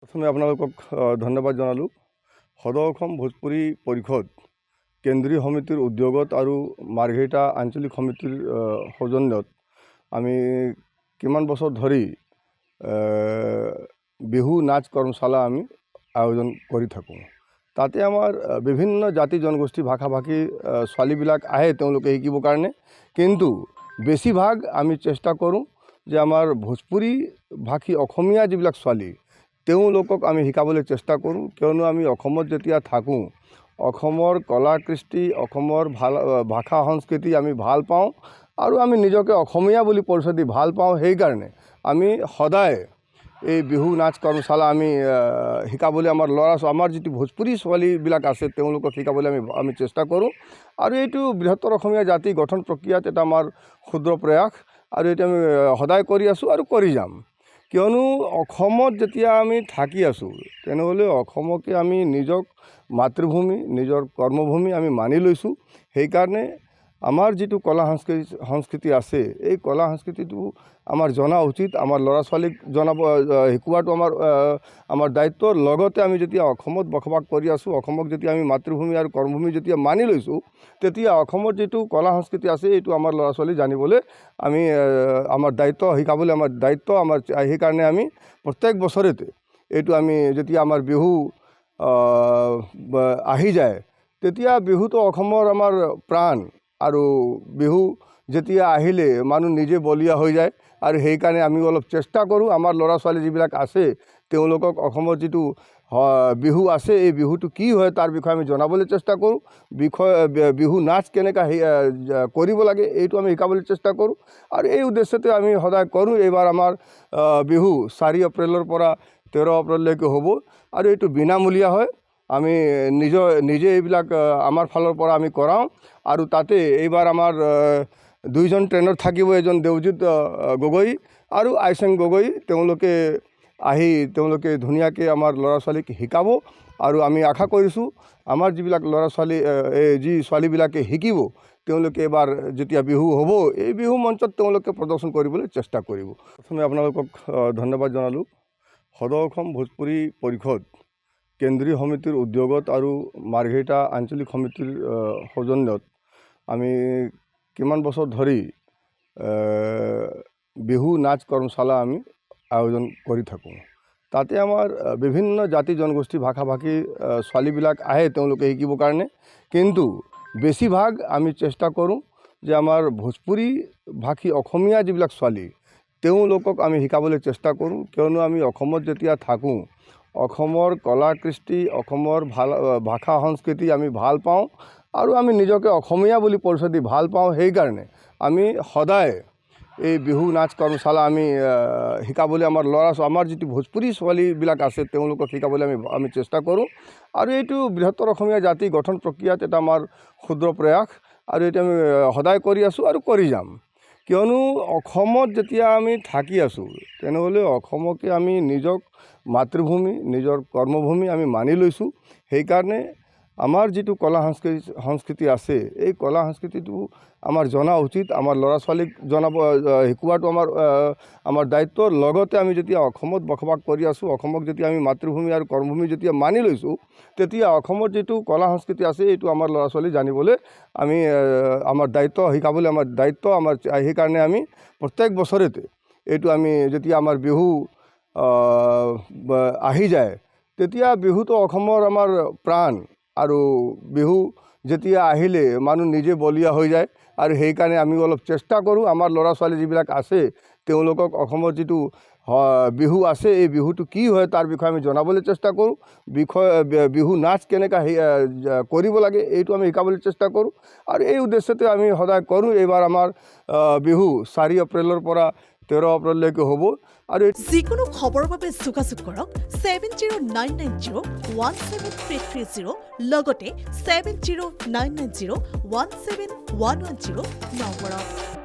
প্ৰথমে আপোনালোকক ধন্যবাদ জনালোঁ। সদৌ অসম ভোজপুৰী পৰিষদ কেন্দ্ৰীয় সমিতিৰ উদ্যোগত আৰু মাৰ্ঘেৰিটা আঞ্চলিক সমিতিৰ সৌজন্যত আমি কিমান বছৰ ধৰি বিহু নাচ কৰ্মশালা আমি আয়োজন কৰি থাকোঁ। তাতে আমাৰ বিভিন্ন জাতি জনগোষ্ঠী ভাষা ভাষী ছোৱালীবিলাক আহে তেওঁলোকে শিকিবৰ কাৰণে, কিন্তু বেছিভাগ আমি চেষ্টা কৰোঁ যে আমাৰ ভোজপুৰী ভাষী অসমীয়া যিবিলাক ছোৱালী তেওঁলোকক আমি শিকাবলৈ চেষ্টা কৰোঁ, কিয়নো আমি অসমত যেতিয়া থাকোঁ অসমৰ কলা কৃষ্টি অসমৰ ভাষা সংস্কৃতি আমি ভাল পাওঁ আৰু আমি নিজকে অসমীয়া বুলি পৰিচয় দি ভাল পাওঁ। সেইকাৰণে আমি সদায় এই বিহু নাচ কৰ্মশালা আমি শিকাবলৈ আমাৰ যিটো ভোজপুৰী ছোৱালীবিলাক আছে তেওঁলোকক শিকাবলৈ আমি চেষ্টা কৰোঁ। আৰু এইটো বৃহত্তৰ অসমীয়া জাতি গঠন প্ৰক্ৰিয়াত এটা আমাৰ ক্ষুদ্ৰ প্ৰয়াস, আৰু এইটো আমি সদায় কৰি আছোঁ আৰু কৰি যাম। কিয়নো অসমত যেতিয়া আমি থাকি আছোঁ তেনেহ'লে অসমকে আমি নিজক মাতৃভূমি নিজৰ কৰ্মভূমি আমি মানি লৈছোঁ। সেইকাৰণে আমাৰ যিটো কলা সংস্কৃতি আছে এই কলা সংস্কৃতিটো আমাৰ জনা উচিত, আমাৰ ল'ৰা ছোৱালীক শিকোৱাটো আমাৰ দায়িত্বৰ লগতে আমি যেতিয়া অসমত বসবাস কৰি আছোঁ অসমক যেতিয়া আমি মাতৃভূমি আৰু কৰ্মভূমি যেতিয়া মানি লৈছোঁ তেতিয়া অসমৰ যিটো কলা সংস্কৃতি আছে এইটো আমাৰ ল'ৰা ছোৱালী জানিবলৈ আমাৰ দায়িত্ব, শিকাবলৈ আমাৰ দায়িত্ব সেইকাৰণে আমি প্ৰত্যেক বছৰতে এইটো আমি যেতিয়া আমাৰ বিহু আহি যায় তেতিয়া বিহুটো অসমৰ আমাৰ প্ৰাণ, আৰু বিহু যেতিয়া আহিলে মানুহ নিজে বলীয়া হৈ যায়। আৰু সেইকাৰণে আমি অলপ চেষ্টা কৰোঁ আমাৰ ল'ৰা ছোৱালী যিবিলাক আছে তেওঁলোকক অসমৰ যিটো বিহু আছে এই বিহুটো কি হয় তাৰ বিষয়ে আমি জনাবলৈ চেষ্টা কৰোঁ। বিহু নাচ কেনেকৈ কৰিব লাগে এইটো আমি শিকাবলৈ চেষ্টা কৰোঁ, আৰু এই উদ্দেশ্যতে আমি সদায় কৰোঁ। এইবাৰ আমাৰ বিহু 4 এপ্ৰিলৰ পৰা 13 এপ্ৰিললৈকে হ'ব, আৰু এইটো বিনামূলীয়া হয়। আমি নিজে এইবিলাক আমাৰ ফালৰ পৰা আমি কৰাওঁ, আৰু তাতে এইবাৰ আমাৰ 2জন ট্ৰেইনাৰ থাকিব, এজন দেৱজিৎ গগৈ আৰু আইচেং গগৈ। তেওঁলোকে ধুনীয়াকৈ আমাৰ ল'ৰা ছোৱালীক শিকাব, আৰু আমি আশা কৰিছোঁ আমাৰ যিবিলাক ল'ৰা ছোৱালী যি ছোৱালীবিলাকে শিকিব তেওঁলোকে এবাৰ যেতিয়া বিহু হ'ব এই বিহু মঞ্চত তেওঁলোকে প্ৰদৰ্শন কৰিবলৈ চেষ্টা কৰিব। প্ৰথমে আপোনালোকক ধন্যবাদ জনালোঁ। সদৌ অসম ভোজপুৰী পৰিষদ কেন্দ্ৰীয় সমিতিৰ উদ্যোগত আৰু মাৰ্ঘেৰিটা আঞ্চলিক সমিতিৰ সৌজন্যত আমি কিমান বছৰ ধৰি বিহু নাচ কৰ্মশালা আমি আয়োজন কৰি থাকোঁ। তাতে আমাৰ বিভিন্ন জাতি জনগোষ্ঠী ভাষা ভাষী ছোৱালীবিলাক আহে তেওঁলোকে শিকিবৰ কাৰণে, কিন্তু বেছিভাগ আমি চেষ্টা কৰোঁ যে আমাৰ ভোজপুৰী ভাষী অসমীয়া যিবিলাক ছোৱালী তেওঁলোকক আমি শিকাবলৈ চেষ্টা কৰোঁ, কিয়নো আমি অসমত যেতিয়া থাকোঁ অসমৰ কলা কৃষ্টি অসমৰ ভাষা সংস্কৃতি আমি ভাল পাওঁ আৰু আমি নিজকে অসমীয়া বুলি পৰিচয় দি ভাল পাওঁ। সেইকাৰণে আমি সদায় এই বিহু নাচ কৰ্মশালা আমি শিকাবলৈ আমাৰ যিটো ভোজপুৰী ছোৱালীবিলাক আছে তেওঁলোকক শিকাবলৈ আমি চেষ্টা কৰোঁ, আৰু এইটো বৃহত্তৰ অসমীয়া জাতি গঠন প্ৰক্ৰিয়াত এটা আমাৰ ক্ষুদ্ৰ প্ৰয়াস, আৰু এইটো আমি সদায় কৰি আছোঁ আৰু কৰি যাম। কিয়নো অসমত যেতিয়া আমি থাকি আছোঁ তেনেহ'লে অসমকে আমি নিজক মাতৃভূমি নিজৰ কৰ্মভূমি আমি মানি লৈছোঁ। সেইকাৰণে আমাৰ যিটো কলা সংস্কৃতি আছে এই কলা সংস্কৃতিটো আমাৰ জনা উচিত, আমাৰ ল'ৰা ছোৱালীক শিকোৱাটো আমাৰ দায়িত্বৰ লগতে আমি যেতিয়া অসমত বসবাস কৰি আছোঁ অসমক যেতিয়া আমি মাতৃভূমি আৰু কৰ্মভূমি যেতিয়া মানি লৈছোঁ তেতিয়া অসমৰ যিটো কলা সংস্কৃতি আছে এইটো আমাৰ ল'ৰা ছোৱালী জানিবলৈ আমাৰ দায়িত্ব, শিকাবলৈ আমাৰ দায়িত্ব সেইকাৰণে আমি প্ৰত্যেক বছৰতে এইটো আমি যেতিয়া আমাৰ বিহু আহি যায় তেতিয়া বিহুটো অসমৰ আমাৰ প্ৰাণ, আৰু বিহু যেতিয়া আহিলে মানুহ নিজে বলীয়া হৈ যায়। আৰু সেইকাৰণে আমি অলপ চেষ্টা কৰোঁ আমাৰ ল'ৰা ছোৱালী যিবিলাক আছে তেওঁলোকক অসমৰ যিটো বিহু আছে এই বিহুটো কি হয় তাৰ বিষয়ে আমি জনাবলৈ চেষ্টা কৰোঁ। বিহু নাচ কেনেকৈ কৰিব লাগে এইটো আমি শিকাবলৈ চেষ্টা কৰোঁ, আৰু এই উদ্দেশ্যতে আমি সদায় কৰোঁ। এইবাৰ আমাৰ বিহু 4 এপ্ৰিলৰ পৰা 13 এপ্ৰিললৈকে হ'ব, আৰু যিকোনো খবৰৰ বাবে যোগাযোগ কৰক 7099017330 লগতে 7099017110 নম্বৰত।